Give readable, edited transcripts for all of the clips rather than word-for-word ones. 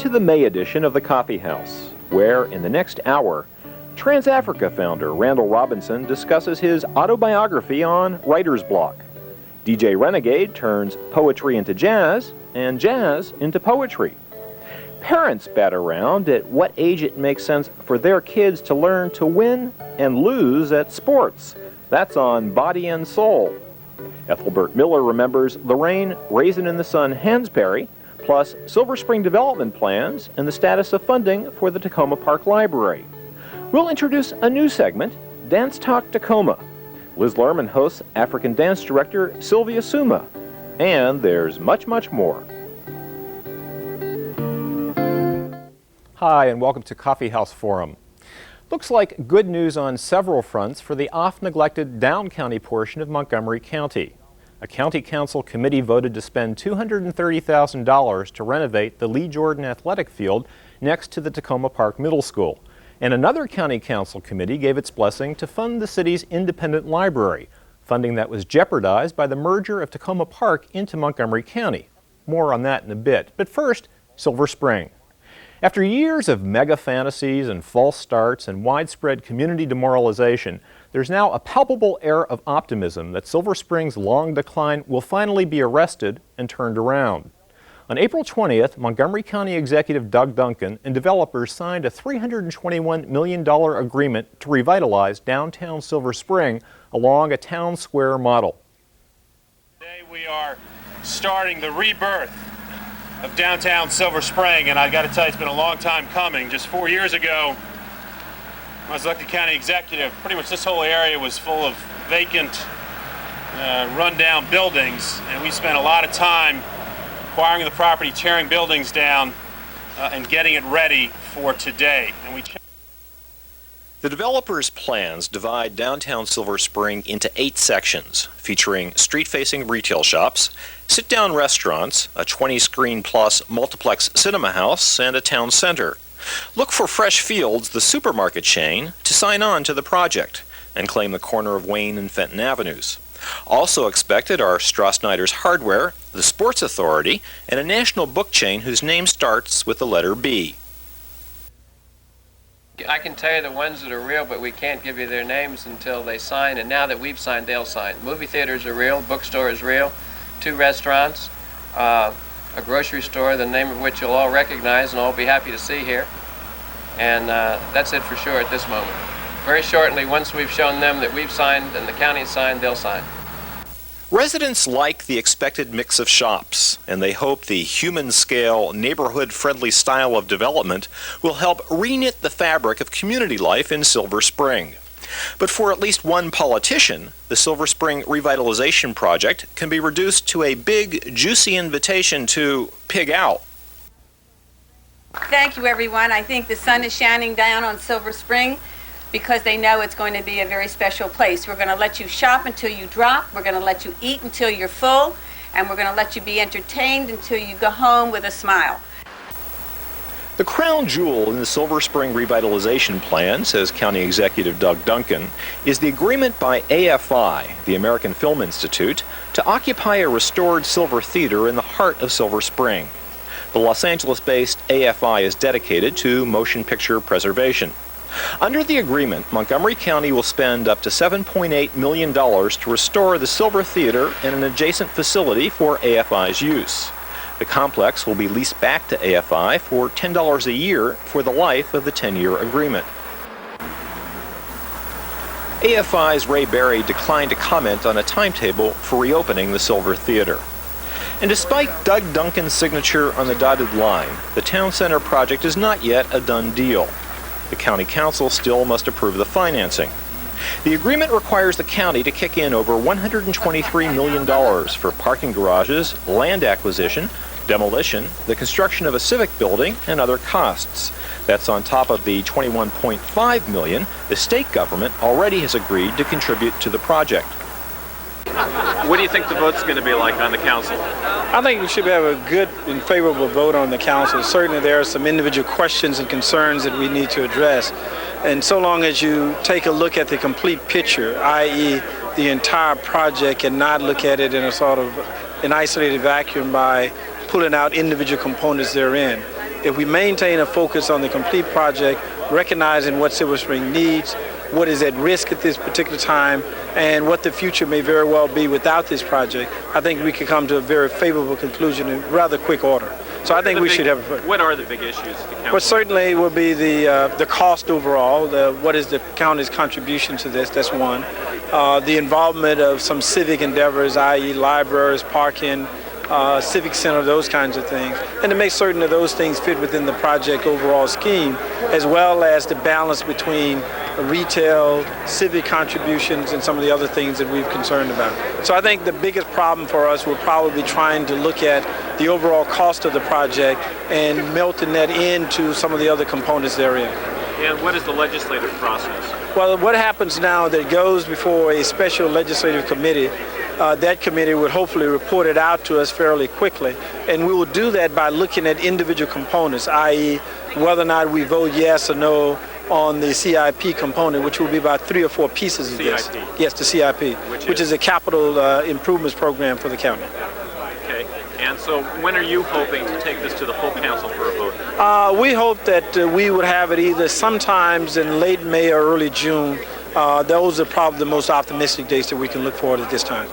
to the May edition of the Coffee House, where, in the next hour, Trans-Africa founder Randall Robinson discusses his autobiography on writer's block. DJ Renegade turns poetry into jazz, and jazz into poetry. Parents bat around at what age it makes sense for their kids to learn to win and lose at sports. That's on Body and Soul. Ethelbert Miller remembers Lorraine Raisin in the Sun Hansberry, plus Silver Spring development plans and the status of funding for the Takoma Park Library. We'll introduce a new segment, Dance Talk Takoma. Liz Lerman hosts African dance director Sylvia Suma. And there's much, much more. Hi, and welcome to Coffee House Forum. Looks like good news on several fronts for the oft-neglected Down County portion of Montgomery County. A county council committee voted to spend $230,000 to renovate the Lee Jordan athletic field next to the Takoma Park Middle School. And another county council committee gave its blessing to fund the city's independent library, funding that was jeopardized by the merger of Takoma Park into Montgomery County. More on that in a bit. But first, Silver Spring. After years of mega fantasies and false starts and widespread community demoralization, there's now a palpable air of optimism that Silver Spring's long decline will finally be arrested and turned around. On April 20th, Montgomery County Executive Doug Duncan and developers signed a $321 million agreement to revitalize downtown Silver Spring along a town square model. Today we are starting the rebirth of downtown Silver Spring, and I got to tell you, it's been a long time coming. Just 4 years ago, when I was elected county executive, pretty much this whole area was full of vacant, run-down buildings, and we spent a lot of time acquiring the property, tearing buildings down, and getting it ready for today. The developer's plans divide downtown Silver Spring into 8 sections, featuring street-facing retail shops, sit-down restaurants, a 20-screen-plus multiplex cinema house, and a town center. Look for Fresh Fields, the supermarket chain, to sign on to the project and claim the corner of Wayne and Fenton Avenues. Also expected are Strassnyder's Hardware, the Sports Authority, and a national book chain whose name starts with the letter B. I can tell you the ones that are real, but we can't give you their names until they sign, and now that we've signed, they'll sign. Movie theaters are real, bookstore is real, 2 restaurants, a grocery store, the name of which you'll all recognize and all be happy to see here. And that's it for sure at this moment. Very shortly, once we've shown them that we've signed and the county has signed, they'll sign. Residents like the expected mix of shops, and they hope the human-scale, neighborhood-friendly style of development will help reknit the fabric of community life in Silver Spring. But for at least one politician, the Silver Spring revitalization project can be reduced to a big, juicy invitation to pig out. Thank you, everyone. I think the sun is shining down on Silver Spring because they know it's going to be a very special place. We're going to let you shop until you drop, we're going to let you eat until you're full, and we're going to let you be entertained until you go home with a smile. The crown jewel in the Silver Spring revitalization plan, says County Executive Doug Duncan, is the agreement by AFI, the American Film Institute, to occupy a restored Silver Theater in the heart of Silver Spring. The Los Angeles-based AFI is dedicated to motion picture preservation. Under the agreement, Montgomery County will spend up to $7.8 million to restore the Silver Theater and an adjacent facility for AFI's use. The complex will be leased back to AFI for $10 a year for the life of the 10-year agreement. AFI's Ray Berry declined to comment on a timetable for reopening the Silver Theater. And despite Doug Duncan's signature on the dotted line, the Town Center project is not yet a done deal. The County Council still must approve the financing. The agreement requires the county to kick in over $123 million for parking garages, land acquisition, demolition, the construction of a civic building, and other costs. That's on top of the $21.5 million the state government already has agreed to contribute to the project. What do you think the vote's going to be like on the council? I think we should have a good and favorable vote on the council. Certainly there are some individual questions and concerns that we need to address. And so long as you take a look at the complete picture, i.e. the entire project, and not look at it in a sort of an isolated vacuum by pulling out individual components therein, if we maintain a focus on the complete project, recognizing what Silver Spring needs, what is at risk at this particular time, and what the future may very well be without this project, I think we could come to a very favorable conclusion in rather quick order. So I think we should have a... What are the big issues the council? Well, certainly will be the cost overall. What is the county's contribution to this? That's one. The involvement of some civic endeavors, i.e. libraries, parking, civic center, those kinds of things. And to make certain that those things fit within the project overall scheme, as well as the balance between retail, civic contributions, and some of the other things that we've concerned about. So I think the biggest problem for us will probably be trying to look at the overall cost of the project and melting that into some of the other components therein. And what is the legislative process? Well, what happens now that it goes before a special legislative committee, that committee would hopefully report it out to us fairly quickly. And we will do that by looking at individual components, i.e. whether or not we vote yes or no on the CIP component, which will be about 3 or 4 pieces of this. CIP? Yes, the CIP, which is a capital improvements program for the county. Okay. And so when are you hoping to take this to the full council for a vote? We hope that we would have it either sometimes in late May or early June. Those are probably the most optimistic dates that we can look forward at this time.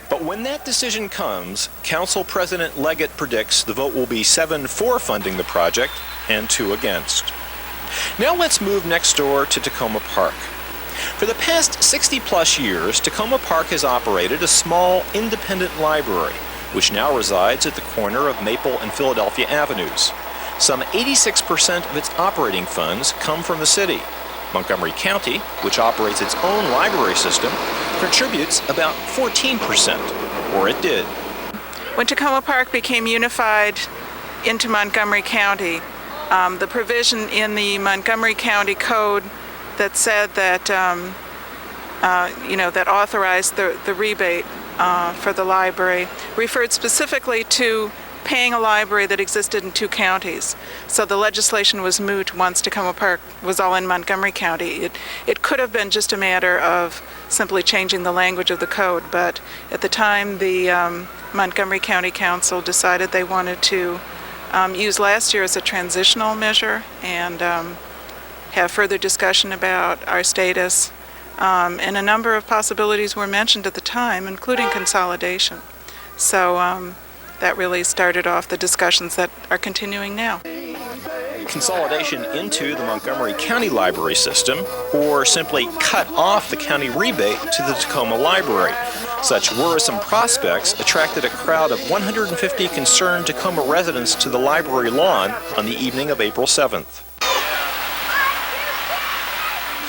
But when that decision comes, Council President Leggett predicts the vote will be 7 for funding the project and 2 against. Now let's move next door to Takoma Park. For the past 60-plus years, Takoma Park has operated a small, independent library, which now resides at the corner of Maple and Philadelphia Avenues. Some 86% of its operating funds come from the city. Montgomery County, which operates its own library system, contributes about 14%, or it did. When Takoma Park became unified into Montgomery County, the provision in the Montgomery County Code that said that, that authorized the rebate for the library referred specifically to paying a library that existed in 2 counties. So the legislation was moot once Takoma Park was all in Montgomery County. It could have been just a matter of simply changing the language of the code, but at the time the Montgomery County Council decided they wanted to use last year as a transitional measure and have further discussion about our status. And a number of possibilities were mentioned at the time, including consolidation. So that really started off the discussions that are continuing now. Consolidation into the Montgomery County Library system, or simply cut off the county rebate to the Takoma Library. Such worrisome prospects attracted a crowd of 150 concerned Takoma residents to the library lawn on the evening of April 7th.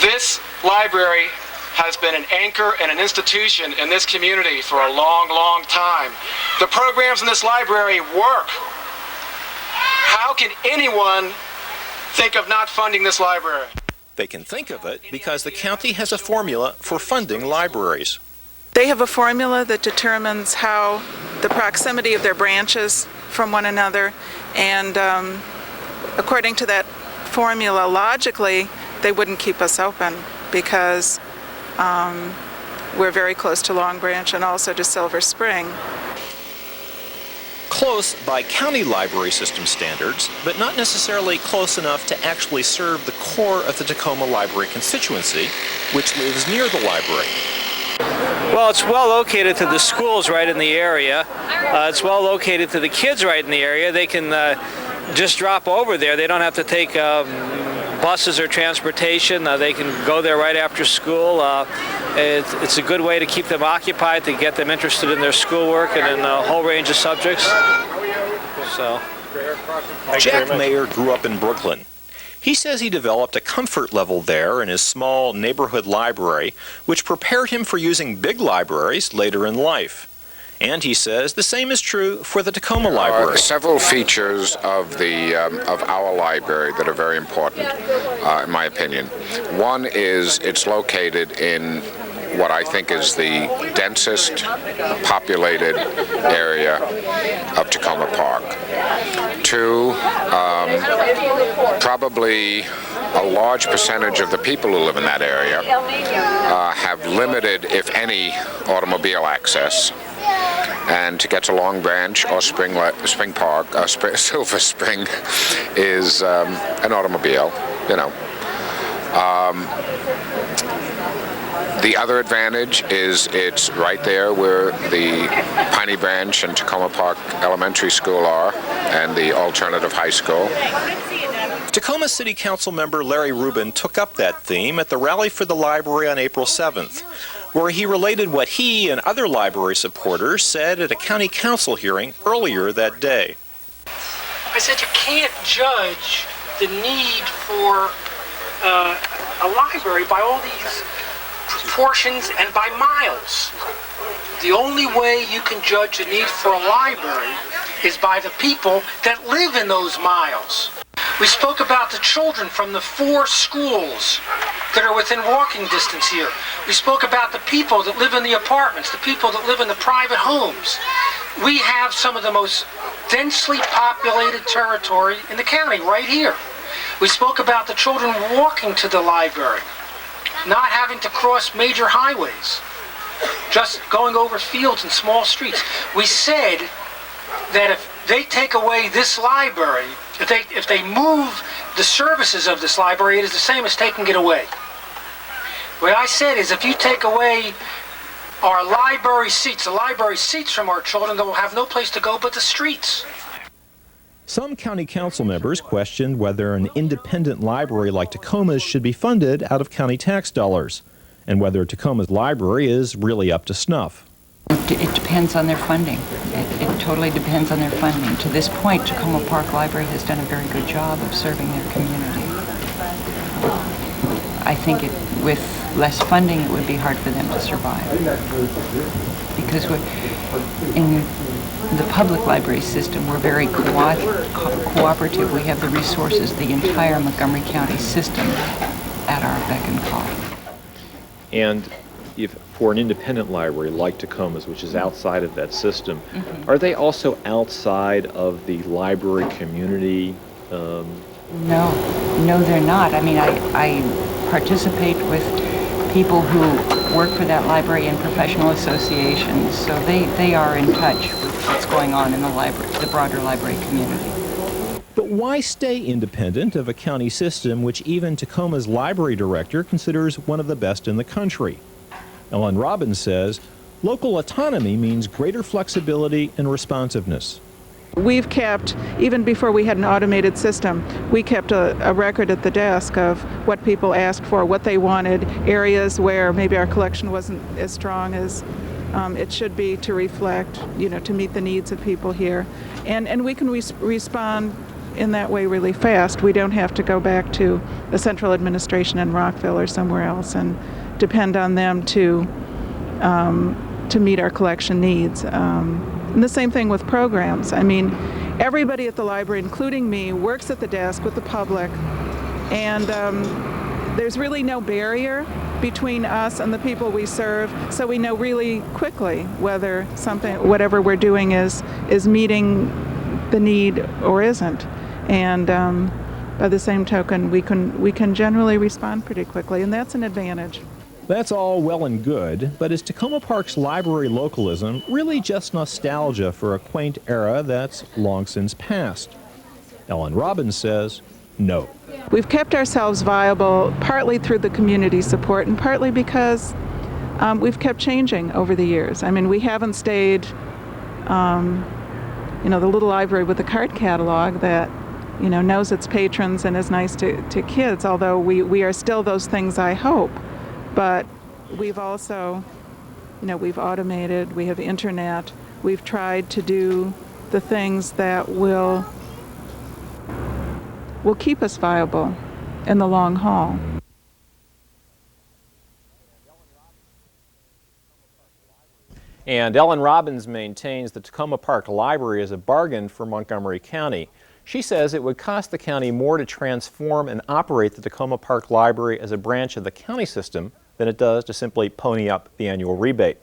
This library has been an anchor and an institution in this community for a long, long time. The programs in this library work. How can anyone think of not funding this library? They can think of it because the county has a formula for funding libraries. They have a formula that determines how the proximity of their branches from one another, and according to that formula, logically, they wouldn't keep us open because we're very close to Long Branch and also to Silver Spring. Close by county library system standards, but not necessarily close enough to actually serve the core of the Takoma library constituency, which lives near the library. Well, it's well located to the schools right in the area. It's well located to the kids right in the area. They can just drop over there. They don't have to take buses or transportation. They can go there right after school. It's a good way to keep them occupied, to get them interested in their schoolwork and in a whole range of subjects. So, Jack Mayer grew up in Brooklyn. He says he developed a comfort level there in his small neighborhood library, which prepared him for using big libraries later in life. And he says the same is true for the Takoma Library. There are several features of our library that are very important, in my opinion. One is it's located in what I think is the densest populated area of Takoma Park. 2, probably a large percentage of the people who live in that area have limited, if any, automobile access. and to get to Long Branch or Spring Park, Silver Spring, is an automobile, you know. The other advantage is it's right there where the Piney Branch and Takoma Park Elementary School are, and the alternative high school. Takoma City Council member Larry Rubin took up that theme at the Rally for the Library on April 7th, where he related what he and other library supporters said at a county council hearing earlier that day. I said you can't judge the need for a library by all these proportions and by miles. The only way you can judge the need for a library is by the people that live in those miles. We spoke about the children from the 4 schools that are within walking distance here. We spoke about the people that live in the apartments, the people that live in the private homes. We have some of the most densely populated territory in the county right here. We spoke about the children walking to the library, not having to cross major highways, just going over fields and small streets. We said that if they take away this library, if they move the services of this library, it is the same as taking it away. What I said is if you take away our library seats, the library seats from our children, they will have no place to go but the streets. Some county council members questioned whether an independent library like Takoma's should be funded out of county tax dollars, and whether Takoma's library is really up to snuff. It depends on their funding. It totally depends on their funding. To this point, Takoma Park Library has done a very good job of serving their community. I think with less funding, it would be hard for them to survive. Because in the public library system, we're very cooperative. We have the resources, the entire Montgomery County system at our beck and call. And if for an independent library like Takoma's, which is outside of that system, are they also outside of the library community? No, they're not. I mean, I participate with people who work for that library in professional associations, so they are in touch with what's going on in the library, the broader library community. But why stay independent of a county system which even Takoma's library director considers one of the best in the country? Ellen Robbins says local autonomy means greater flexibility and responsiveness. We've kept, even before we had an automated system, we kept a record at the desk of what people asked for, what they wanted, areas where maybe our collection wasn't as strong as it should be to reflect, to meet the needs of people here. And we can respond in that way really fast. We don't have to go back to the central administration in Rockville or somewhere else and depend on them to meet our collection needs. And the same thing with programs. I mean, everybody at the library, including me, works at the desk with the public, and there's really no barrier between us and the people we serve, so we know really quickly whether whatever we're doing is meeting the need or isn't. And by the same token, we can generally respond pretty quickly, and that's an advantage. That's all well and good, but is Takoma Park's library localism really just nostalgia for a quaint era that's long since passed? Ellen Robbins says no. We've kept ourselves viable partly through the community support and partly because we've kept changing over the years. I mean, we haven't stayed, the little library with the card catalog that knows its patrons and is nice to kids, although we are still those things, I hope. But we've also, we've automated, we have internet, we've tried to do the things that will keep us viable in the long haul. And Ellen Robbins maintains the Takoma Park Library is a bargain for Montgomery County. She says it would cost the county more to transform and operate the Takoma Park Library as a branch of the county system than it does to simply pony up the annual rebate.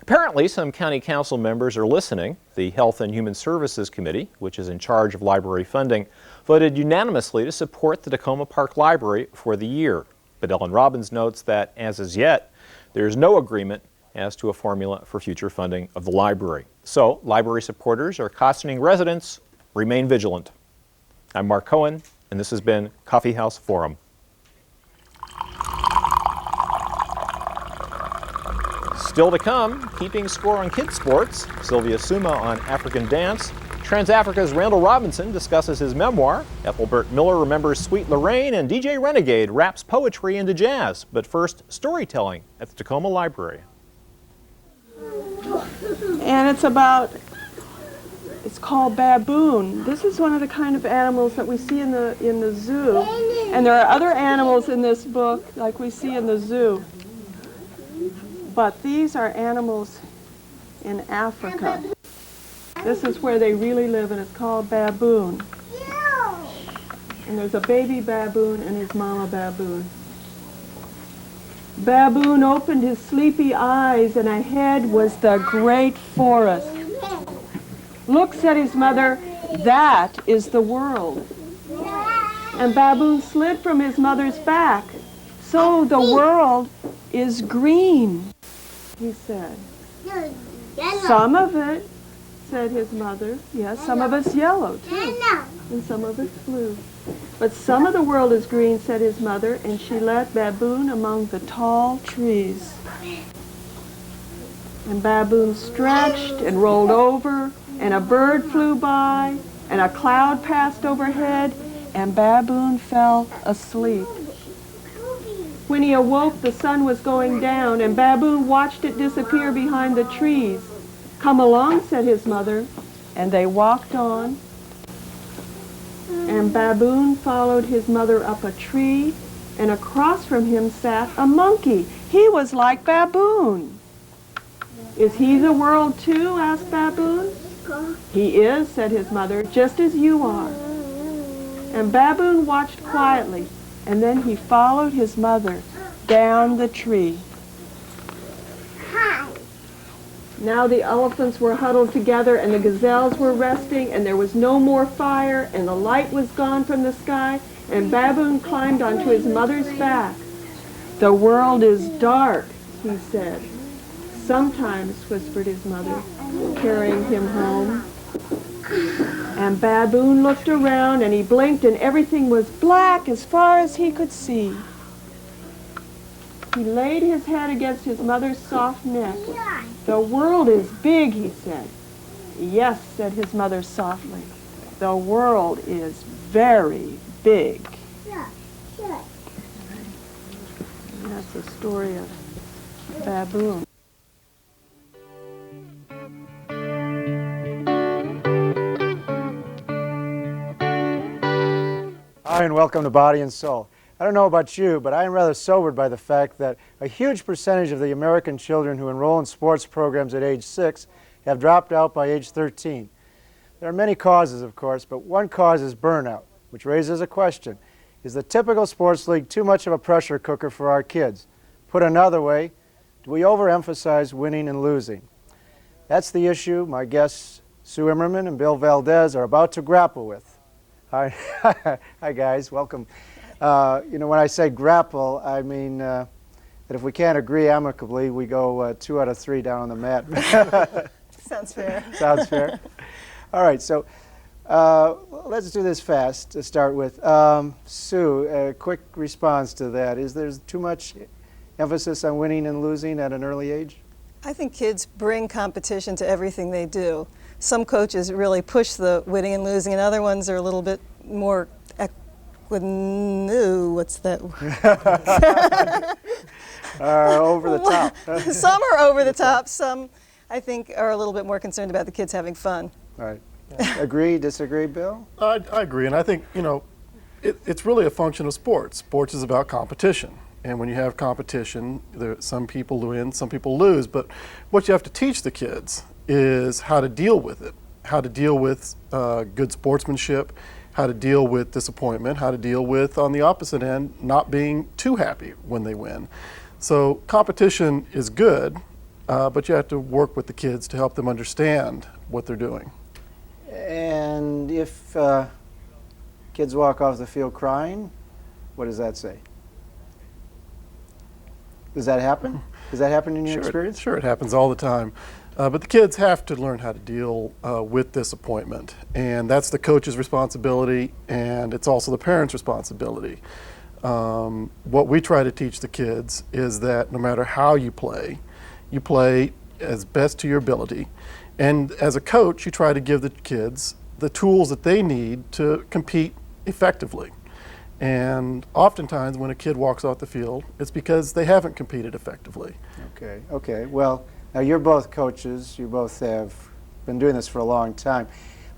Apparently, some county council members are listening. The Health and Human Services Committee, which is in charge of library funding, voted unanimously to support the Takoma Park Library for the year. But Ellen Robbins notes that, as yet, there is no agreement as to a formula for future funding of the library. So, library supporters or cautioning residents, remain vigilant. I'm Mark Cohen, and this has been Coffee House Forum. Still to come, keeping score on kids' sports, Sylvia Suma on African dance, Trans-Africa's Randall Robinson discusses his memoir, Ethelbert Miller remembers Sweet Lorraine, and DJ Renegade raps poetry into jazz. But first, storytelling at the Takoma Library. And it's called baboon. This is one of the kind of animals that we see in the zoo. And there are other animals in this book like we see in the zoo. But these are animals in Africa. This is where they really live, and it's called baboon. And there's a baby baboon and his mama baboon. Baboon opened his sleepy eyes, and ahead was the great forest. Look, said his mother, that is the world. And Baboon slid from his mother's back. So the world is green, he said. Some of it, said his mother. Yes, some of it's yellow, too. And some of it's blue. But some of the world is green, said his mother, and she led Baboon among the tall trees. And Baboon stretched and rolled over, and a bird flew by, and a cloud passed overhead, and Baboon fell asleep. When he awoke, the sun was going down, and Baboon watched it disappear behind the trees. Come along, said his mother, and they walked on. And Baboon followed his mother up a tree, and across from him sat a monkey. He was like Baboon. Is he the world too? Asked Baboon. He is, said his mother, just as you are. And Baboon watched quietly, and then he followed his mother down the tree. Now the elephants were huddled together, and the gazelles were resting, and there was no more fire, and the light was gone from the sky, and Baboon climbed onto his mother's back. The world is dark, he said. Sometimes, whispered his mother, carrying him home. And Baboon looked around, and he blinked, and everything was black as far as he could see. He laid his head against his mother's soft neck. The world is big, he said. Yes, said his mother softly. The world is very big. And that's the story of Baboon. Hi, and welcome to Body and Soul. I don't know about you, but I am rather sobered by the fact that a huge percentage of the American children who enroll in sports programs at age 6 have dropped out by age 13. There are many causes, of course, but one cause is burnout, which raises a question. Is the typical sports league too much of a pressure cooker for our kids? Put another way, do we overemphasize winning and losing? That's the issue my guests, Sue Immerman and Bill Valdez, are about to grapple with. Hi, hi guys, welcome. You know, when I say grapple, I mean that if we can't agree amicably, we go 2 out of 3 down on the mat. Sounds fair. Sounds fair. All right, so let's do this fast to start with. Sue, a quick response to that. Is there too much emphasis on winning and losing at an early age? I think kids bring competition to everything they do. Some coaches really push the winning and losing, and other ones are a little bit more what's that word? Over the top. Some are over the top. Some, I think, are a little bit more concerned about the kids having fun. All right. Agree, disagree, Bill? I agree, and I think, you know, it's really a function of sports. Sports is about competition. And when you have competition, some people win, some people lose. But what you have to teach the kids is how to deal with it, how to deal with good sportsmanship, how to deal with disappointment, how to deal with, on the opposite end, not being too happy when they win. So competition is good, but you have to work with the kids to help them understand what they're doing. And if kids walk off the field crying, what does that say? Does that happen? Does that happen in your experience? Sure, it happens all the time. But the kids have to learn how to deal with disappointment. And that's the coach's responsibility, and it's also the parent's responsibility. What we try to teach the kids is that no matter how you play as best to your ability. And as a coach, you try to give the kids the tools that they need to compete effectively. And oftentimes when a kid walks off the field, it's because they haven't competed effectively. Okay. Well, now you're both coaches. You both have been doing this for a long time.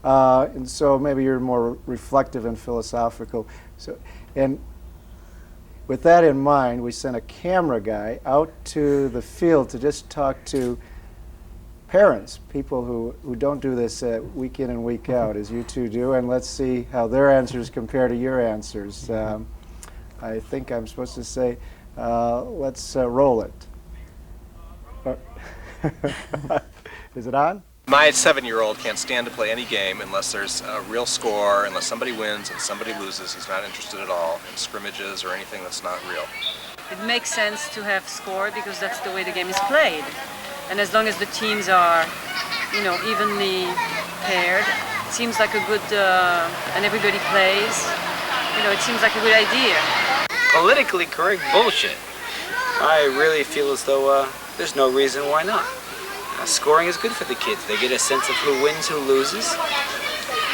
And so maybe you're more reflective and philosophical. And with that in mind, we sent a camera guy out to the field to just talk to parents, people who don't do this week in and week out, as you two do, and let's see how their answers compare to your answers. I think I'm supposed to say, let's roll it. Is it on? My 7-year-old can't stand to play any game unless there's a real score, unless somebody wins and somebody loses. He's not interested at all in scrimmages or anything that's not real. It makes sense to have score because that's the way the game is played. And as long as the teams are, evenly paired, it seems like a good, and everybody plays, it seems like a good idea. Politically correct bullshit. I really feel as though there's no reason why not. Scoring is good for the kids. They get a sense of who wins, who loses.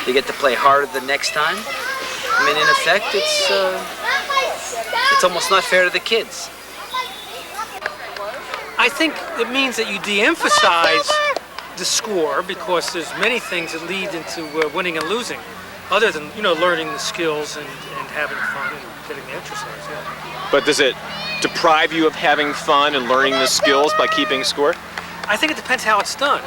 They get to play harder the next time. I mean, in effect, it's almost not fair to the kids. I think it means that you de-emphasize the score because there's many things that lead into winning and losing, other than learning the skills and having fun and getting the exercise. Yeah. But does it deprive you of having fun and learning the skills by keeping score? I think it depends how it's done.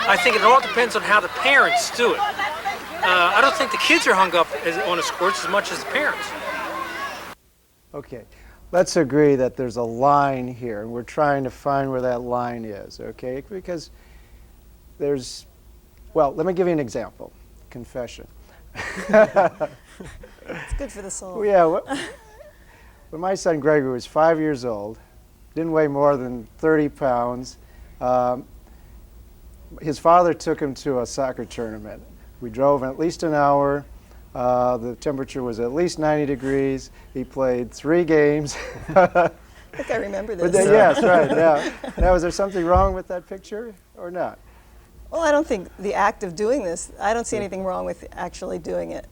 I think it all depends on how the parents do it. I don't think the kids are hung up on the scores as much as the parents. Okay, let's agree that there's a line here, and we're trying to find where that line is, okay? Because there's, well, let me give you an example. Confession. It's good for the soul. Yeah, when my son Gregory was 5 years old, didn't weigh more than 30 pounds, his father took him to a soccer tournament. We drove at least an hour. The temperature was at least 90 degrees. He played 3 games. I think I remember this. Yes, right, yeah. Now, is there something wrong with that picture or not? Well, I don't think the act of doing this, I don't see anything wrong with actually doing it.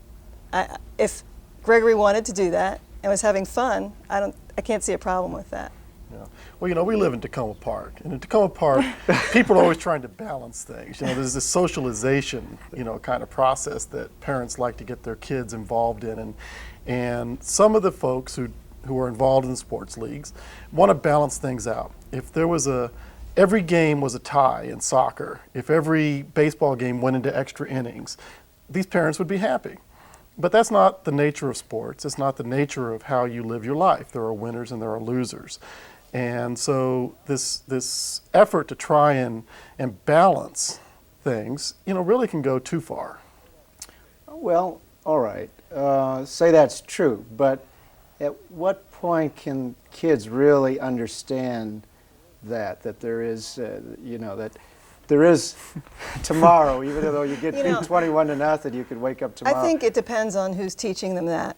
If Gregory wanted to do that and was having fun, I can't see a problem with that. Yeah. Well, we live in Takoma Park, and in Takoma Park, people are always trying to balance things. There's this socialization, kind of process that parents like to get their kids involved in, and some of the folks who are involved in the sports leagues want to balance things out. If there was every game was a tie in soccer, if every baseball game went into extra innings, these parents would be happy. But that's not the nature of sports. It's not the nature of how you live your life. There are winners and there are losers. And so this effort to try and balance things, really can go too far. Well, all right. Say that's true, but at what point can kids really understand that there is, that there is tomorrow, even though you get beat 21-0, you could wake up tomorrow? I think it depends on who's teaching them that.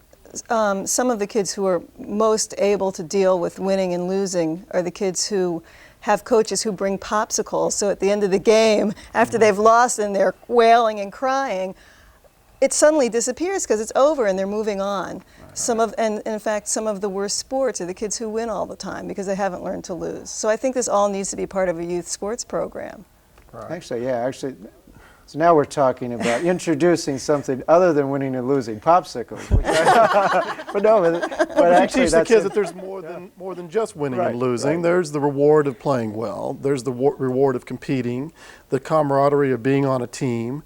Some of the kids who are most able to deal with winning and losing are the kids who have coaches who bring popsicles. So at the end of the game, after they've lost and they're wailing and crying, it suddenly disappears because it's over and they're moving on. And in fact, some of the worst sports are the kids who win all the time because they haven't learned to lose. So I think this all needs to be part of a youth sports program. Right. Actually, so now we're talking about introducing something other than winning and losing, popsicles. But actually, teach the kids that there's more than just winning and losing. Right. There's the reward of playing well. There's the reward of competing, the camaraderie of being on a team.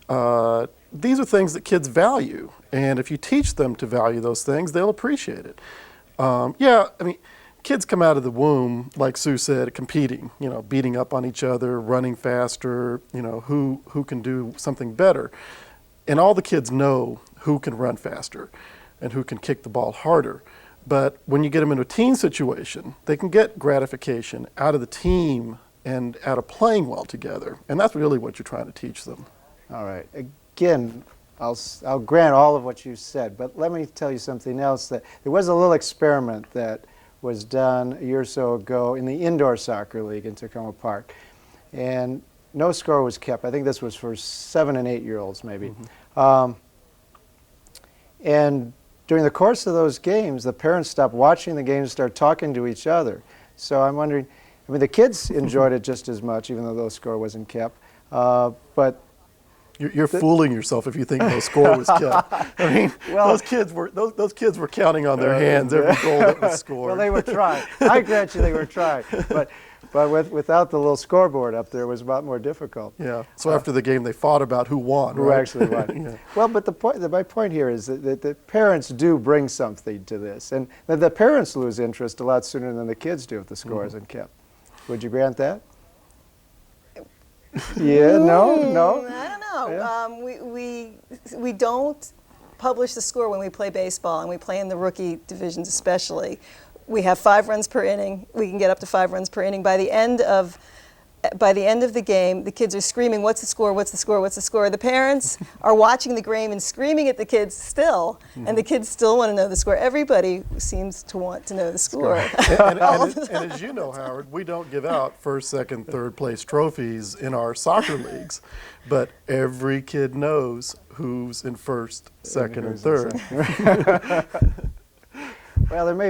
These are things that kids value, and if you teach them to value those things, they'll appreciate it. Kids come out of the womb, like Sue said, competing, beating up on each other, running faster, who can do something better. And all the kids know who can run faster and who can kick the ball harder. But when you get them into a team situation, they can get gratification out of the team and out of playing well together. And that's really what you're trying to teach them. All right. Again, I'll grant all of what you said, but let me tell you something else. That there was a little experiment that was done a year or so ago in the indoor soccer league in Takoma Park, and no score was kept. I think this was for 7- and 8-year-olds maybe. And during the course of those games, the parents stopped watching the games and started talking to each other. So I'm wondering, I mean, the kids enjoyed it just as much, even though the score wasn't kept, but you're fooling yourself if you think no score was kept. I mean, those kids were counting on their hands every goal that was scored. Well, they were trying. I grant you they were trying, but without the little scoreboard up there, it was a lot more difficult. Yeah. So after the game, they fought about who won. Who right? actually won? Yeah. Well, but my point here is that the parents do bring something to this, and the parents lose interest a lot sooner than the kids do if the score isn't kept. Would you grant that? Yeah. No. I don't know. Yeah. We don't publish the score when we play baseball, and we play in the rookie divisions especially. We have 5 runs per inning. We can get up to 5 runs per inning. By the end of the game, the kids are screaming, "What's the score? What's the score? What's the score?" The parents are watching the game and screaming at the kids still, and the kids still want to know the score. Everybody seems to want to know the score. And as you know, Howard, we don't give out first, second, third place trophies in our soccer leagues, but every kid knows who's in first, second, and third. Well, there may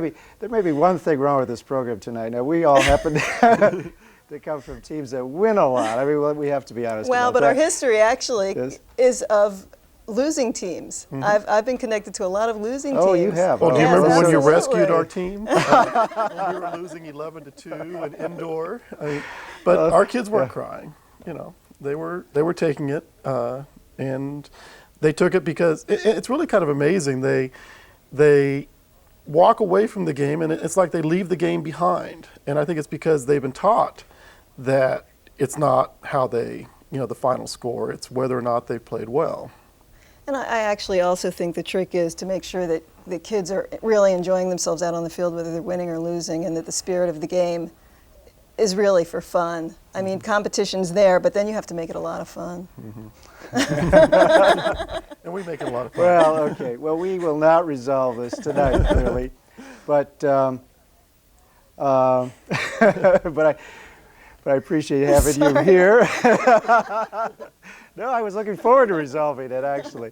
be one thing wrong with this program tonight. Now, we all happen to come from teams that win a lot. I mean, we have to be honest about but that. our history actually is of losing teams. I've been connected to a lot of losing teams. Oh, you have. Well, do you remember when you absolutely. rescued our team? When we were losing 11-2 in indoor. But our kids weren't crying. You know, they were taking it, and they took it because it's really kind of amazing. They walk away from the game, and it's like they leave the game behind. And I think it's because they've been taught that it's not how the final score, it's whether or not they played well. And I actually also think the trick is to make sure that the kids are really enjoying themselves out on the field, whether they're winning or losing, and that the spirit of the game is really for fun. I mean, competition's there, but then you have to make it a lot of fun. And we make it a lot of fun. Well, okay. Well, we will not resolve this tonight, clearly. But but I appreciate having you here. No, I was looking forward to resolving it, actually.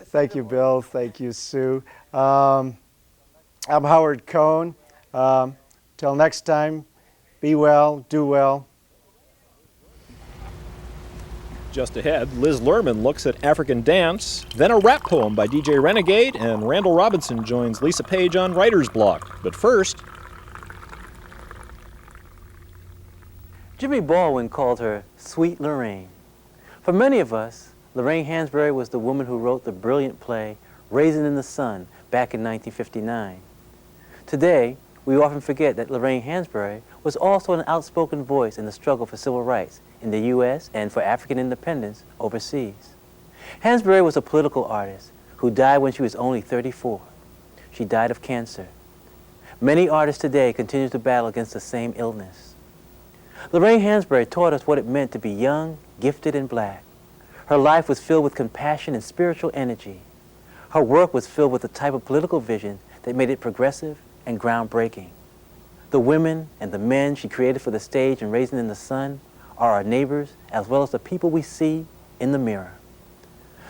Thank you, Bill. Thank you, Sue. I'm Howard Cohen. Till next time, be well, do well. Just ahead, Liz Lerman looks at African dance, then a rap poem by DJ Renegade, and Randall Robinson joins Lisa Page on Writer's Block. But first, Jimmy Baldwin called her Sweet Lorraine. For many of us, Lorraine Hansberry was the woman who wrote the brilliant play Raisin in the Sun back in 1959. Today, we often forget that Lorraine Hansberry was also an outspoken voice in the struggle for civil rights in the U.S. and for African independence overseas. Hansberry was a political artist who died when she was only 34. She died of cancer. Many artists today continue to battle against the same illness. Lorraine Hansberry taught us what it meant to be young, gifted, and black. Her life was filled with compassion and spiritual energy. Her work was filled with the type of political vision that made it progressive and groundbreaking. The women and the men she created for the stage and Raisin in the Sun are our neighbors as well as the people we see in the mirror.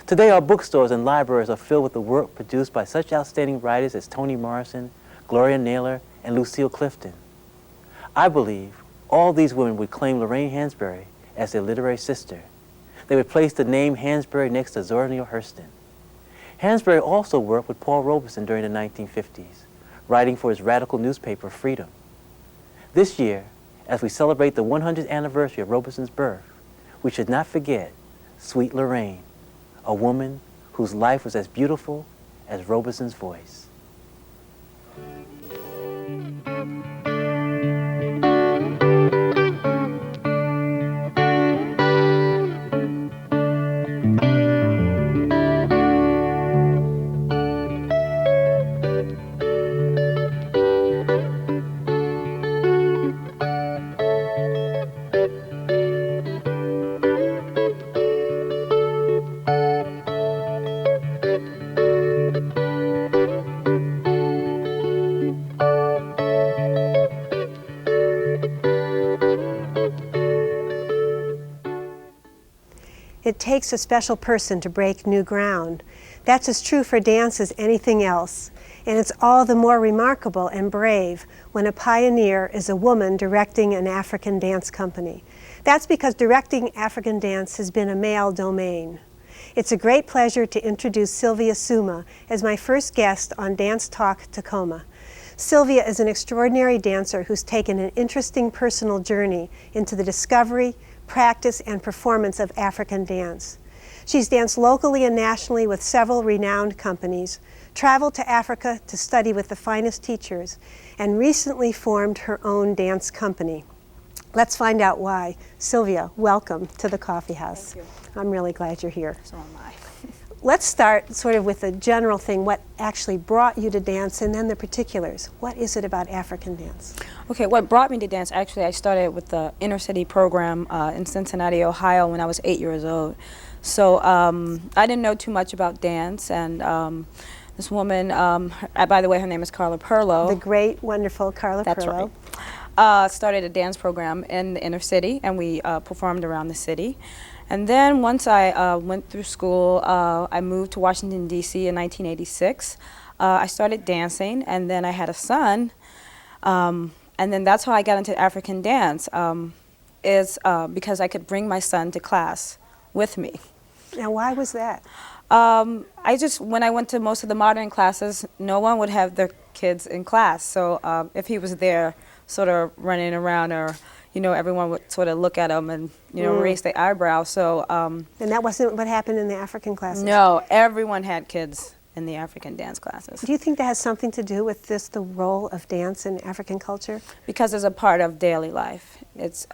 Today, our bookstores and libraries are filled with the work produced by such outstanding writers as Toni Morrison, Gloria Naylor, and Lucille Clifton. I believe all these women would claim Lorraine Hansberry as their literary sister. They would place the name Hansberry next to Zora Neale Hurston. Hansberry also worked with Paul Robeson during the 1950s, writing for his radical newspaper, Freedom. This year, as we celebrate the 100th anniversary of Robeson's birth, we should not forget Sweet Lorraine, a woman whose life was as beautiful as Robeson's voice. It takes a special person to break new ground. That's as true for dance as anything else. And it's all the more remarkable and brave when a pioneer is a woman directing an African dance company. That's because directing African dance has been a male domain. It's a great pleasure to introduce Sylvia Suma as my first guest on Dance Talk Takoma. Sylvia is an extraordinary dancer who's taken an interesting personal journey into the discovery, practice, and performance of African dance. She's danced locally and nationally with several renowned companies, traveled to Africa to study with the finest teachers, and recently formed her own dance company. Let's find out why. Sylvia, welcome to the Coffee House. Thank you. I'm really glad you're here. So am I. Let's start sort of with the general thing, what actually brought you to dance, and then the particulars. What is it about African dance? Okay, what brought me to dance, actually I started with the inner city program in Cincinnati, Ohio when I was 8 years old. So I didn't know too much about dance, and this woman, by the way, her name is Carla Perlow. The great, wonderful Carla That's Perlow. Right. Started a dance program in the inner city, and we performed around the city. And then once I went through school, I moved to Washington, D.C. in 1986. I started dancing, and then I had a son, and then that's how I got into African dance, is because I could bring my son to class with me. Now, why was that? When I went to most of the modern classes, no one would have their kids in class. So if he was there sort of running around, or, you know, everyone would sort of look at him and, you know, raise their eyebrow. So, and that wasn't what happened in the African classes? No, everyone had kids in the African dance classes. Do you think that has something to do with the role of dance in African culture? Because it's a part of daily life. It's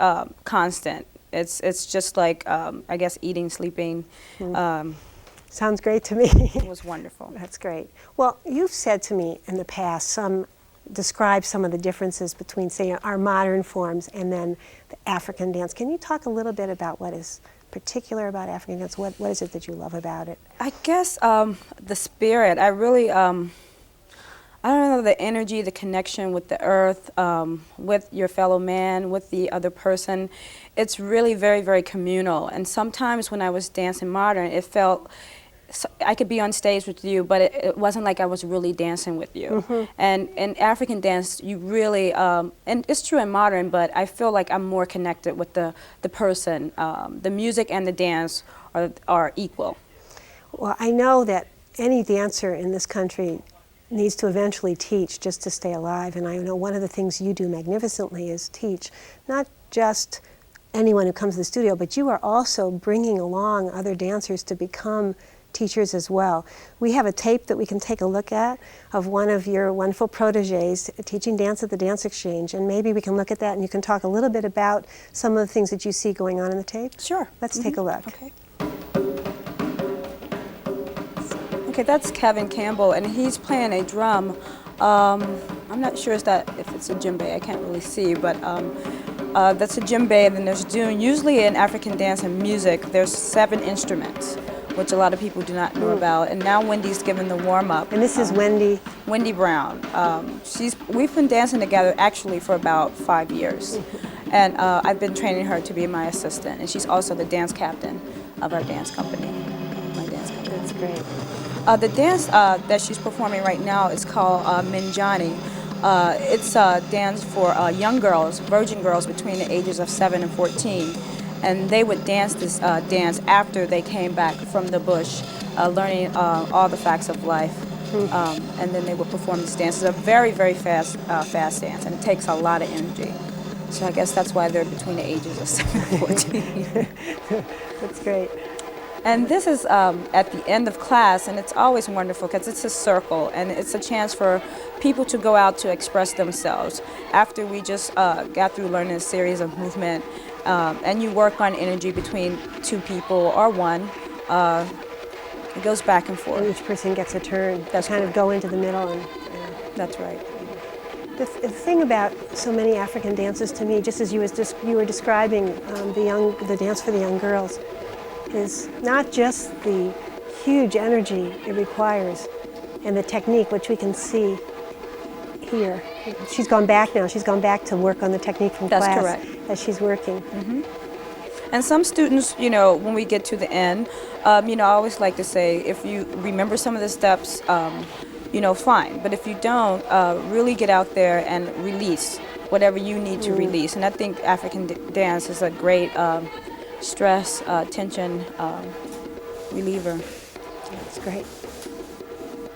constant. It's just like, I guess, eating, sleeping. Sounds great to me. It was wonderful. That's great. Well, you've said to me in the past, describe some of the differences between, say, our modern forms and then the African dance. Can you talk a little bit about what is particular about African dance? What is it that you love about it? I guess the spirit. I really, I don't know, the energy, the connection with the earth, with your fellow man, with the other person. It's really very, very communal. And sometimes when I was dancing modern, it felt, I could be on stage with you, but it wasn't like I was really dancing with you. Mm-hmm. And in African dance, you really, and it's true in modern, but I feel like I'm more connected with the person. The music and the dance are equal. Well, I know that any dancer in this country needs to eventually teach just to stay alive, and I know one of the things you do magnificently is teach, not just anyone who comes to the studio, but you are also bringing along other dancers to become teachers as well. We have a tape that we can take a look at of one of your wonderful proteges teaching dance at the Dance Exchange, and maybe we can look at that and you can talk a little bit about some of the things that you see going on in the tape. Sure. Let's take a look. Okay. Okay, that's Kevin Campbell, and he's playing a drum. I'm not sure if it's a djembe, I can't really see, but that's a djembe, and then there's dune. Usually in African dance and music, there's 7 instruments, which a lot of people do not know about. And now Wendy's giving the warm-up. And this is Wendy? Wendy Brown. We've been dancing together actually for about 5 years. And I've been training her to be my assistant. And she's also the dance captain of our dance company. My dance company. That's great. The dance that she's performing right now is called Minjani. It's a dance for young girls, virgin girls between the ages of 7 and 14. And they would dance this dance after they came back from the bush, learning all the facts of life. And then they would perform this dance. It's a very, very fast dance, and it takes a lot of energy. So I guess that's why they're between the ages of 7 and 14. That's great. And this is at the end of class, and it's always wonderful because it's a circle, and it's a chance for people to go out to express themselves. After we just got through learning a series of movement, and you work on energy between 2 people or 1, it goes back and forth. And each person gets a turn. That's kind of go into the middle. And that's right. The thing about so many African dances to me, just as you were describing the dance for the young girls, is not just the huge energy it requires and the technique, which we can see here. She's gone back now. She's gone back to work on the technique from class. That's correct. As she's working. Mm-hmm. And some students, you know, when we get to the end, you know, I always like to say, if you remember some of the steps, you know, fine. But if you don't, really get out there and release whatever you need to release. And I think African dance is a great stress, tension reliever. That's great.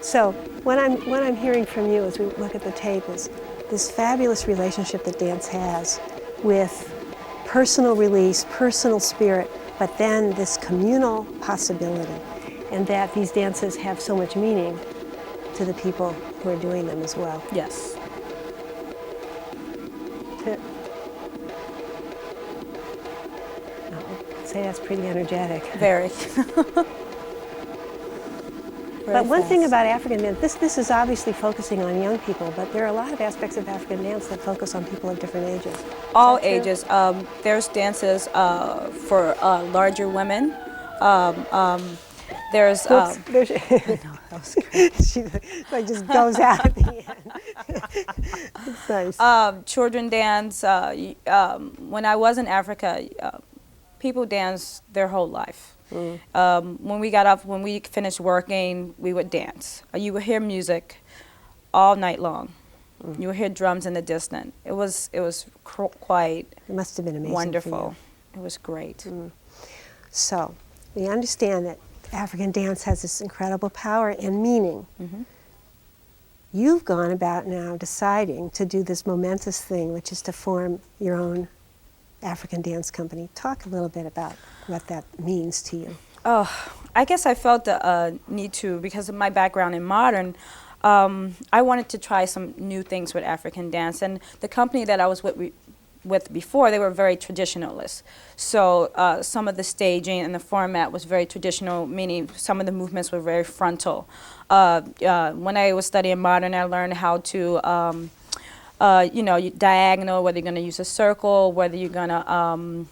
So what I'm hearing from you as we look at the tape is this fabulous relationship that dance has with personal release, personal spirit, but then this communal possibility, and that these dances have so much meaning to the people who are doing them as well. Yes. I'd say that's pretty energetic. Very. But one thing about African dance, this is obviously focusing on young people, but there are a lot of aspects of African dance that focus on people of different ages. All ages. There's dances for larger women. There's. I know, that was great. She like just goes out at the end. It's nice. Children dance. When I was in Africa, people dance their whole life. When we got up, when we finished working, we would dance. You would hear music all night long. You would hear drums in the distance. It was quite. It must have been amazing. Wonderful. It was great. So we understand that African dance has this incredible power and meaning. You've gone about now deciding to do this momentous thing, which is to form your own African dance company. Talk a little bit about what that means to you. Oh, I guess I felt the need to, because of my background in modern, I wanted to try some new things with African dance. And the company that I was with before, they were very traditionalist. So some of the staging and the format was very traditional, meaning some of the movements were very frontal. When I was studying modern, I learned how to you know, diagonal, whether you're going to use a circle, whether you're going to,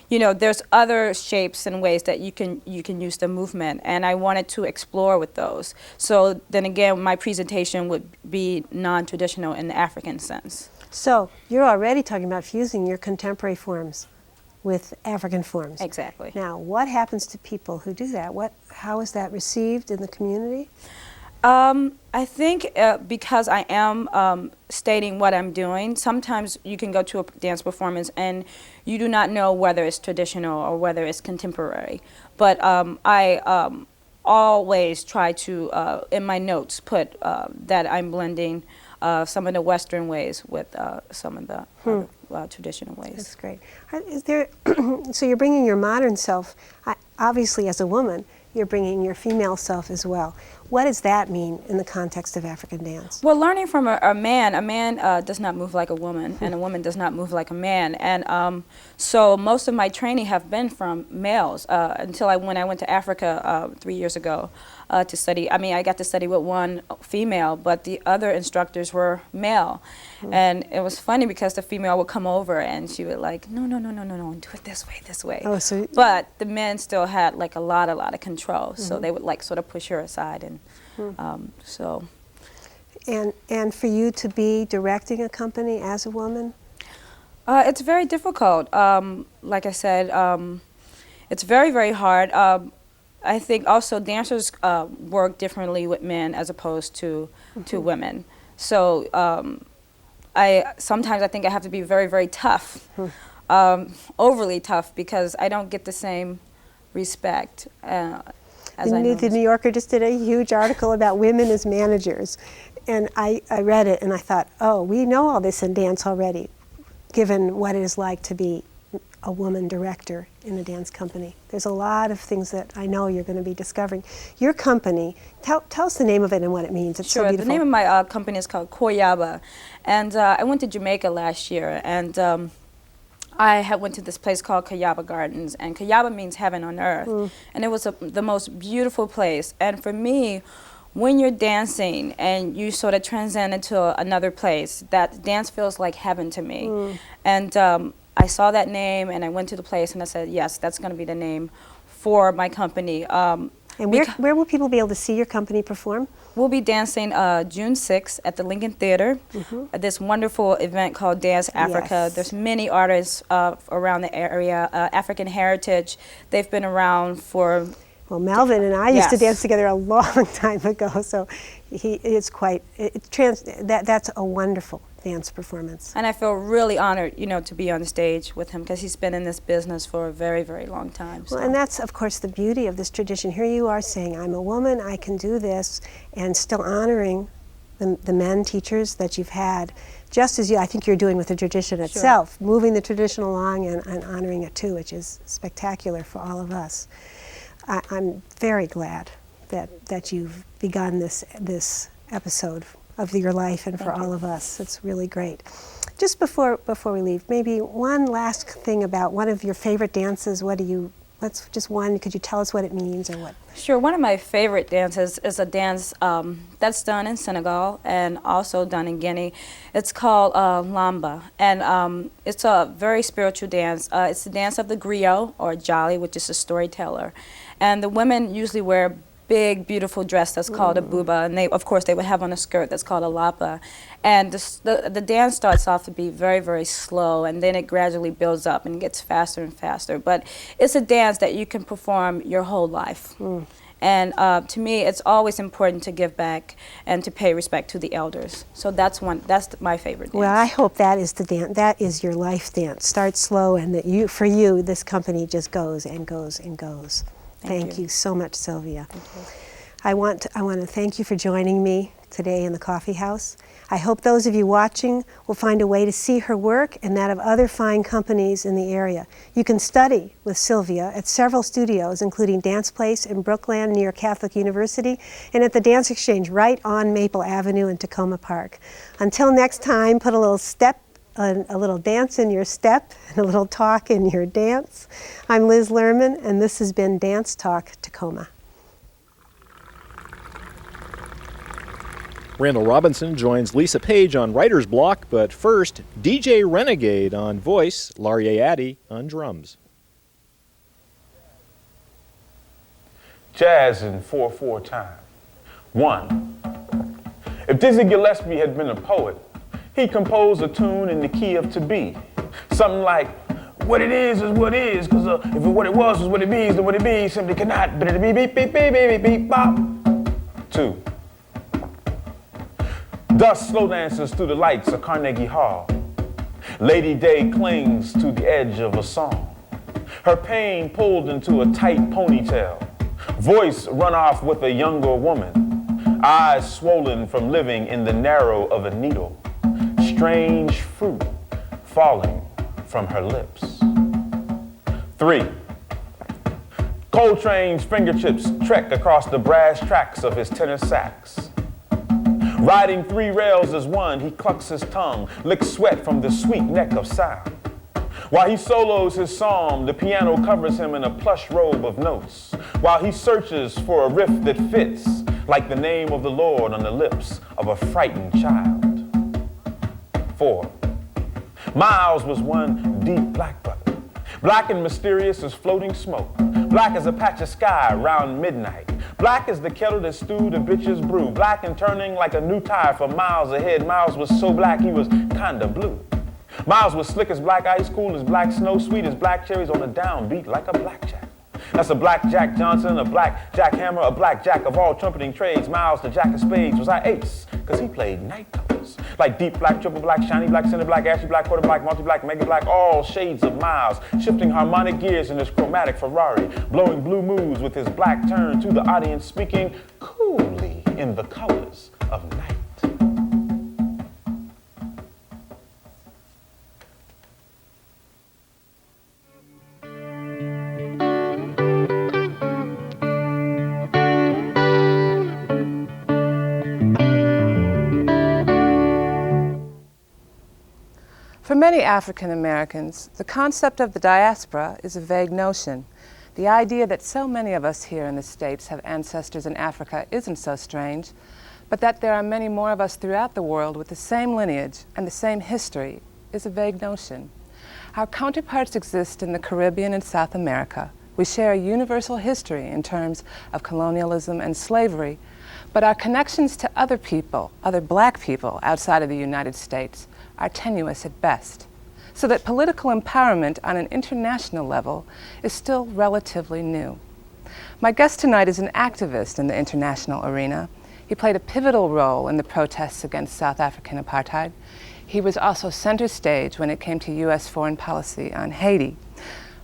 you know, there's other shapes and ways that you can use the movement, and I wanted to explore with those. So then again, my presentation would be non-traditional in the African sense. So you're already talking about fusing your contemporary forms with African forms. Exactly. Now, what happens to people who do that? How is that received in the community? I think because I am stating what I'm doing, sometimes you can go to a dance performance and you do not know whether it's traditional or whether it's contemporary. But I always try to, in my notes, put that I'm blending some of the Western ways with some of the traditional ways. That's great. Is there so you're bringing your modern self, obviously as a woman, you're bringing your female self as well. What does that mean in the context of African dance? Well, learning from a man does not move like a woman, and a woman does not move like a man. And so most of my training have been from males until when I went to Africa 3 years ago to study. I mean, I got to study with one female, but the other instructors were male. And it was funny because the female would come over and she would like, no, do it this way. Oh, so but the men still had like a lot of control, so they would like sort of push her aside, and so. And for you to be directing a company as a woman? It's very difficult. Like I said, it's very, very hard. I think also dancers work differently with men as opposed to women. So sometimes I think I have to be very, very tough, overly tough, because I don't get the same respect as I know. The New Yorker just did a huge article about women as managers, and I read it and I thought, oh, we know all this in dance already, given what it is like to be a woman director in a dance company. There's a lot of things that I know you're going to be discovering. Your company, tell us the name of it and what it means. It's sure, so beautiful. The name of my company is called Koyaba, and I went to Jamaica last year, and I went to this place called Kayaba Gardens, and Kayaba means heaven on earth, and it was the most beautiful place. And for me, when you're dancing and you sort of transcend into another place, that dance feels like heaven to me. And I saw that name and I went to the place and I said, yes, that's going to be the name for my company. And And where will people be able to see your company perform? We'll be dancing June 6th at the Lincoln Theater at this wonderful event called Dance Africa. Yes. There's many artists around the area, African Heritage. They've been around for... Well, Melvin and I used to Yes. dance together a long time ago, so that's a wonderful dance performance. And I feel really honored, you know, to be on the stage with him because he's been in this business for a very, very long time. Well, and that's, of course, the beauty of this tradition. Here you are saying, I'm a woman, I can do this, and still honoring the men teachers that you've had, just as I think you're doing with the tradition itself, moving the tradition along and honoring it too, which is spectacular for all of us. I'm very glad that you've begun this episode of your life and for all of us. It's really great. Just before we leave, maybe one last thing about one of your favorite dances. Just one, could you tell us what it means or what? Sure, one of my favorite dances is a dance that's done in Senegal and also done in Guinea. It's called Lamba, and it's a very spiritual dance. It's the dance of the griot, or jolly, which is a storyteller. And the women usually wear big, beautiful dress that's called a buba, and of course they would have on a skirt that's called a lapa. And the dance starts off to be very, very slow, and then it gradually builds up and gets faster and faster. But it's a dance that you can perform your whole life. And to me, it's always important to give back and to pay respect to the elders. So that's my favorite dance. Well, I hope that is the dance. That is your life dance. Start slow, and that for you, this company just goes and goes and goes. Thank you so much, Sylvia. I want to thank you for joining me today in the coffee house. I hope those of you watching will find a way to see her work and that of other fine companies in the area. You can study with Sylvia at several studios, including Dance Place in Brookland near Catholic University, and at the Dance Exchange right on Maple Avenue in Takoma Park. Until next time, put a little dance in your step and a little talk in your dance. I'm Liz Lerman, and this has been Dance Talk Takoma. Randall Robinson joins Lisa Page on writer's block, but first, DJ Renegade on voice, Laurier Addy on drums. Jazz in 4/4 time. 1. If Dizzy Gillespie had been a poet, he composed a tune in the key of to be. Something like, what it is what it is, because if what it was what it be, then what it be simply cannot. Beep, beep, beep, beep, beep, beep, bop. 2. Dust slow dances through the lights of Carnegie Hall. Lady Day clings to the edge of a song. Her pain pulled into a tight ponytail. Voice run off with a younger woman. Eyes swollen from living in the narrow of a needle. Strange fruit falling from her lips. 3. Coltrane's fingertips trek across the brass tracks of his tenor sax. Riding 3 rails as one, he clucks his tongue, licks sweat from the sweet neck of sound. While he solos his psalm, the piano covers him in a plush robe of notes, while he searches for a riff that fits, like the name of the Lord on the lips of a frightened child. 4. Miles was one deep black brother, black and mysterious as floating smoke, black as a patch of sky around midnight, black as the kettle that stewed a bitch's brew, black and turning like a new tire for miles ahead. Miles was so black he was kinda blue. Miles was slick as black ice, cool as black snow, sweet as black cherries on a downbeat like a blackjack. That's a black Jack Johnson, a black Jack Hammer, a black Jack of all trumpeting trades. Miles, the Jack of spades, was our ace, cause he played night colors. Like deep black, triple black, shiny black, center black, ashy black, quarter black, multi-black, mega black, all shades of Miles, shifting harmonic gears in his chromatic Ferrari, blowing blue moves with his black turn to the audience, speaking coolly in the colors of night. For many African Americans, the concept of the diaspora is a vague notion. The idea that so many of us here in the States have ancestors in Africa isn't so strange, but that there are many more of us throughout the world with the same lineage and the same history is a vague notion. Our counterparts exist in the Caribbean and South America, We share a universal history in terms of colonialism and slavery, but our connections to other people, other black people outside of the United States, are tenuous at best, so that political empowerment on an international level is still relatively new. My guest tonight is an activist in the international arena. He played a pivotal role in the protests against South African apartheid. He was also center stage when it came to U.S. foreign policy on Haiti.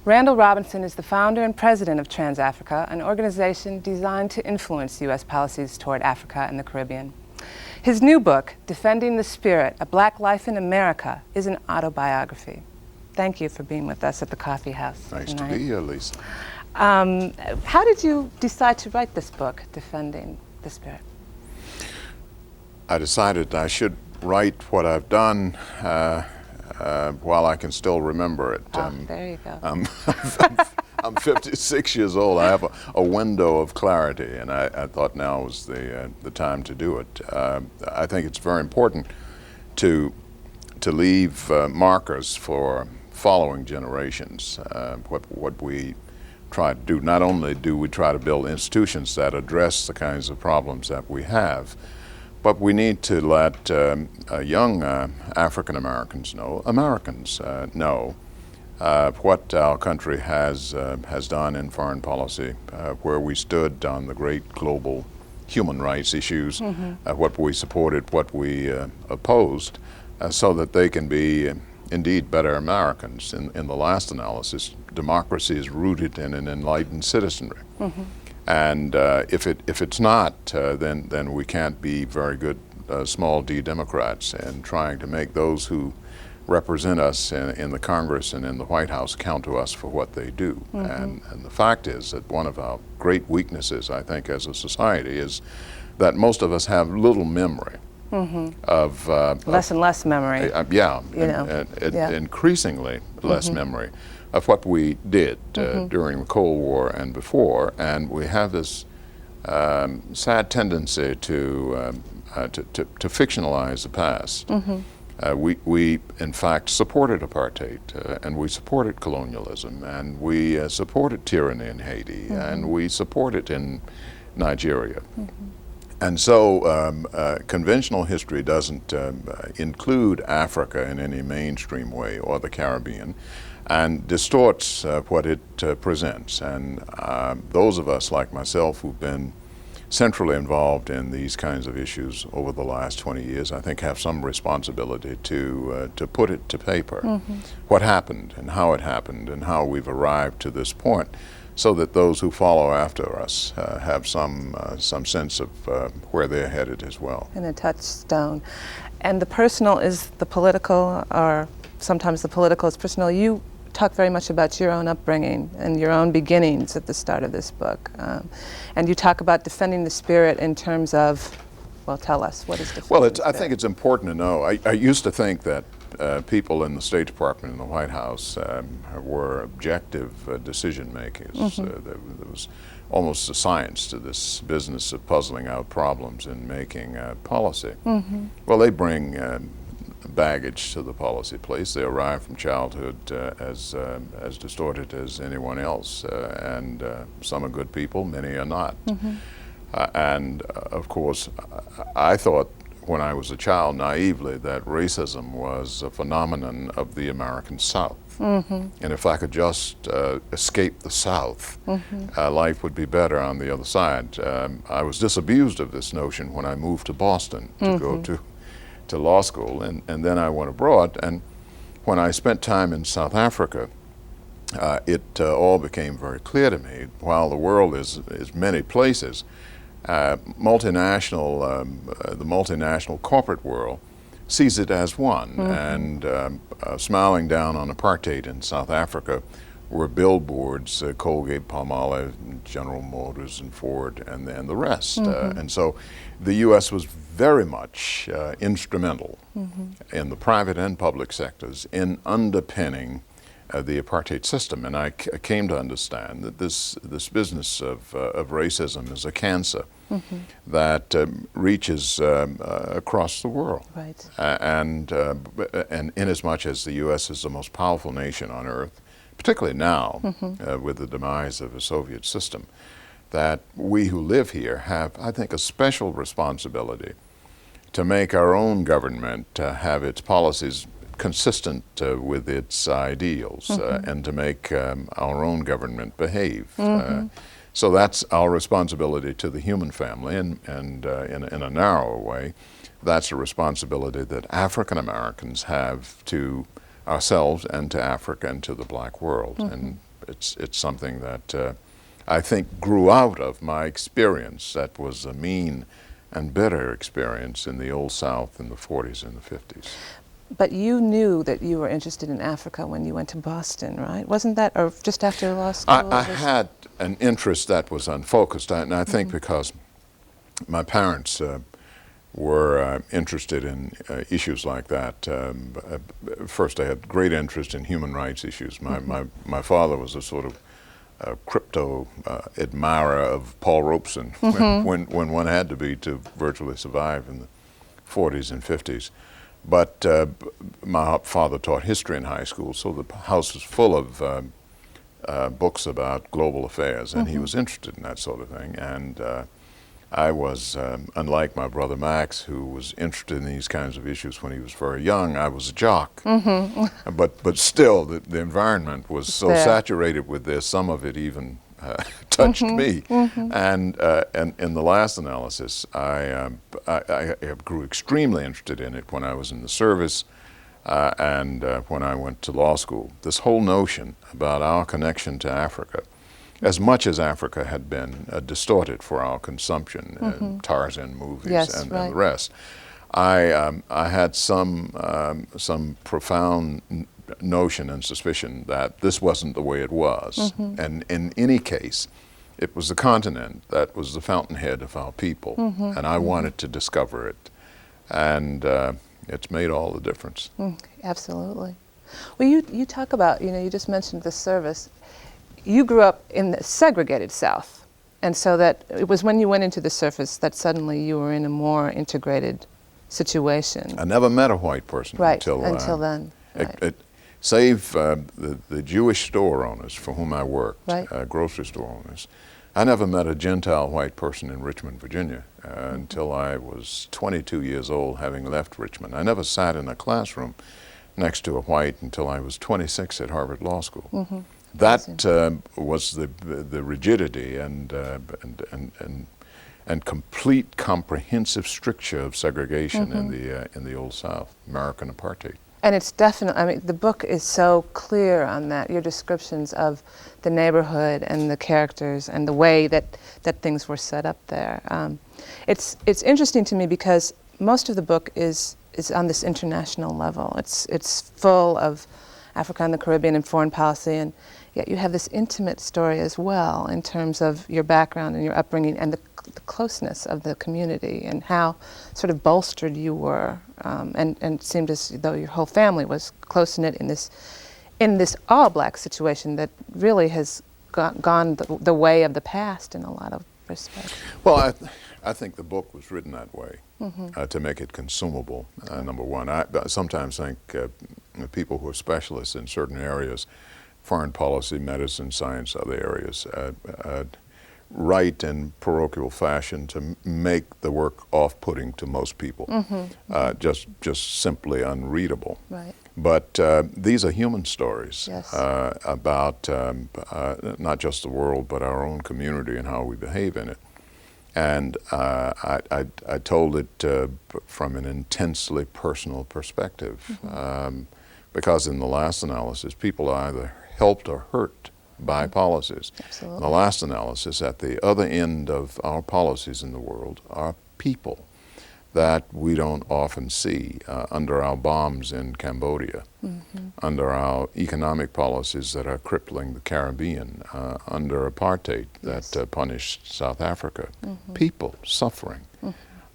Randall Robinson is the founder and president of Trans-Africa, an organization designed to influence U.S. policies toward Africa and the Caribbean. His new book, Defending the Spirit, A Black Life in America, is an autobiography. Thank you for being with us at the Coffee House Nice tonight. to be here, Lisa. How did you decide to write this book, Defending the Spirit? I decided I should write what I've done while I can still remember it. There you go. I'm 56 years old. I have a window of clarity, and I thought now was the time to do it. I think it's very important to leave markers for following generations. What we try to do, not only do we try to build institutions that address the kinds of problems that we have, but we need to let young African Americans know what our country has done in foreign policy, where we stood on the great global human rights issues, what we supported, what we opposed, so that they can be indeed better Americans. In the last analysis, democracy is rooted in an enlightened citizenry. And if it's not, then we can't be very good small d Democrats, and trying to make those who represent us in the Congress and in the White House count to us for what they do. And the fact is that one of our great weaknesses, I think, as a society is that most of us have little memory of less and less memory. Increasingly less memory of what we did during the Cold War and before, and we have this sad tendency to fictionalize the past. We in fact supported apartheid, and we supported colonialism, and we supported tyranny in Haiti, and we support it in Nigeria. And so conventional history doesn't include Africa in any mainstream way, or the Caribbean, and distorts what it presents. And those of us like myself who've been centrally involved in these kinds of issues over the last 20 years, I think have some responsibility to put it to paper, what happened and how it happened and how we've arrived to this point, so that those who follow after us have some sense of where they're headed as well. And a touchstone. And the personal is the political, or sometimes the political is personal. You talk very much about your own upbringing and your own beginnings at the start of this book. And you talk about defending the spirit in terms of, well, tell us, what is defending the spirit? I think it's important to know. I used to think that people in the State Department and the White House were objective decision makers. There was almost a science to this business of puzzling out problems and making policy. Well, they bring baggage to the policy place. They arrive from childhood as distorted as anyone else, and some are good people, many are not. And of course, I thought when I was a child naively that racism was a phenomenon of the American South. And if I could just escape the South, life would be better on the other side. I was disabused of this notion when I moved to Boston to go to law school, and then I went abroad. And when I spent time in South Africa, it all became very clear to me. While the world is many places, the multinational corporate world sees it as one. And smiling down on apartheid in South Africa were billboards, Colgate, Palmolive, General Motors, and Ford, and the rest. And so the U.S. was very much instrumental in the private and public sectors in underpinning the apartheid system. And I came to understand that this business of racism is a cancer that reaches across the world. And in as much as the U.S. is the most powerful nation on earth, particularly now, with the demise of the Soviet system, that we who live here have, I think, a special responsibility to make our own government have its policies consistent with its ideals and to make our own government behave. So that's our responsibility to the human family, and in a narrower way, that's a responsibility that African Americans have to ourselves and to Africa and to the black world. And it's something that I think grew out of my experience. That was a mean and bitter experience in the Old South in the 40s and the 50s. But you knew that you were interested in Africa when you went to Boston, right? Wasn't that, or just after law school? I had an interest that was unfocused, and I think because my parents were interested in issues like that. First, I had great interest in human rights issues. My father was a sort of crypto admirer of Paul Robeson when one had to be to virtually survive in the 40s and 50s. But my father taught history in high school, so the house was full of books about global affairs, and he was interested in that sort of thing. And I was, unlike my brother Max, who was interested in these kinds of issues when he was very young, I was a jock. But still, the environment was so saturated with this, some of it even touched me. And in the last analysis, I grew extremely interested in it when I was in the service and when I went to law school. This whole notion about our connection to Africa, as much as Africa had been distorted for our consumption, Tarzan movies and the rest, I had some profound notion and suspicion that this wasn't the way it was. And in any case, it was the continent that was the fountainhead of our people, and I wanted to discover it. And it's made all the difference. Absolutely. Well, you talk about, you just mentioned the service. You grew up in the segregated South, and so that it was when you went into the service that suddenly you were in a more integrated situation. I never met a white person until then. Right. Save the Jewish store owners for whom I worked, grocery store owners. I never met a Gentile white person in Richmond, Virginia until I was 22 years old, having left Richmond. I never sat in a classroom next to a white until I was 26 at Harvard Law School. That was the rigidity and complete comprehensive stricture of segregation in the Old South, American apartheid. And it's definitely, I mean, the book is so clear on that, your descriptions of the neighborhood and the characters and the way that things were set up there. It's interesting to me because most of the book is on this international level. It's full of Africa and the Caribbean and foreign policy, and yet you have this intimate story as well in terms of your background and your upbringing and the closeness of the community and how sort of bolstered you were, and it seemed as though your whole family was close-knit in this all-black situation that really has gone the way of the past in a lot of respects. Well, I think the book was written that way to make it consumable, number one. I sometimes think people who are specialists in certain areas, foreign policy, medicine, science, other areas, write in parochial fashion to make the work off-putting to most people, just simply unreadable. Right. But these are human stories about not just the world, but our own community and how we behave in it. And I told it from an intensely personal perspective, because in the last analysis, people are either helped or hurt by policies. Absolutely. The last analysis, at the other end of our policies in the world, are people that we don't often see under our bombs in Cambodia, under our economic policies that are crippling the Caribbean, under apartheid that punished South Africa. People suffering.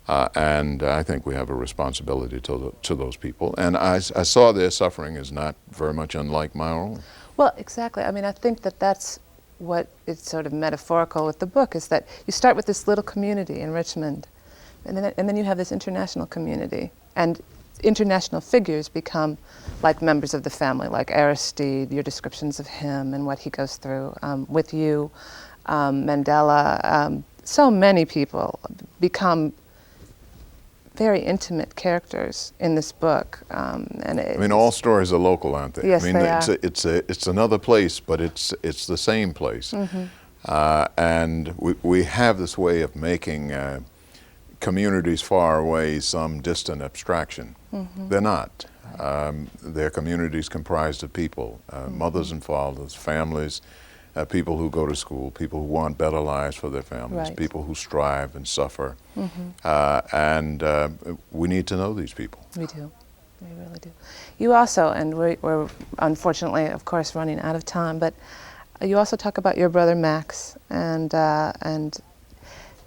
And I think we have a responsibility to those people. And I saw their suffering as not very much unlike my own. Well, exactly. I mean, I think that's what is sort of metaphorical with the book, is that you start with this little community in Richmond, and then you have this international community. And international figures become like members of the family, like Aristide, your descriptions of him and what he goes through. With you, Mandela, so many people become very intimate characters in this book. And I mean, all stories are local, aren't they? Yes, I mean, they are. it's another place, but it's the same place. Mm-hmm. And we have this way of making communities far away some distant abstraction. Mm-hmm. They're not. They're communities comprised of people, mothers and fathers, families, people who go to school, people who want better lives for their families, Right. people who strive and suffer. Mm-hmm. And we need to know these people. We do. We really do. You also, and we're unfortunately, of course, running out of time, but you also talk about your brother Max, and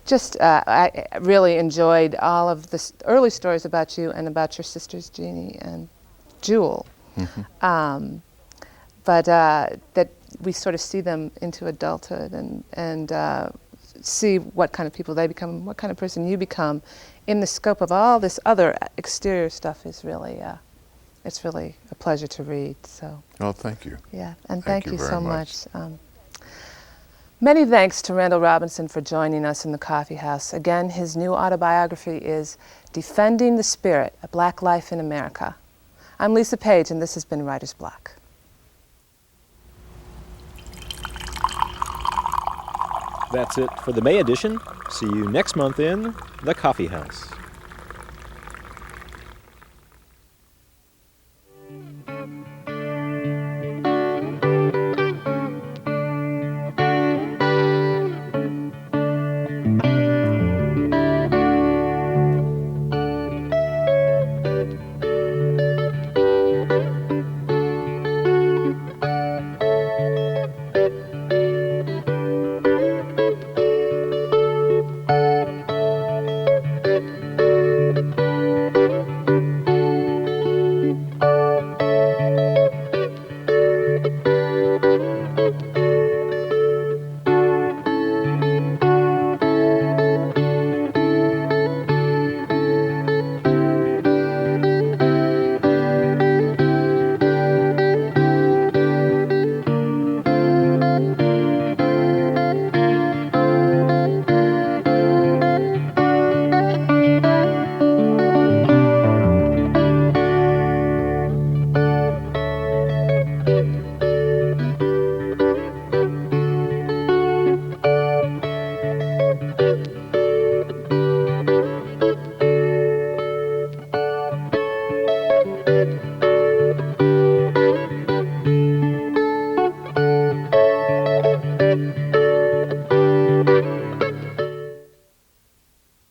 just I really enjoyed all of the early stories about you and about your sisters Jeannie and Jewel. Mm-hmm. But that we sort of see them into adulthood and see what kind of people they become, what kind of person you become, in the scope of all this other exterior stuff is really, it's really a pleasure to read. So. Oh, thank you. Yeah, and thank you very so much. Many thanks to Randall Robinson for joining us in the coffee house. Again, his new autobiography is Defending the Spirit, A Black Life in America. I'm Lisa Page, and this has been Writer's Block. That's it for the May edition. See you next month in the coffee house.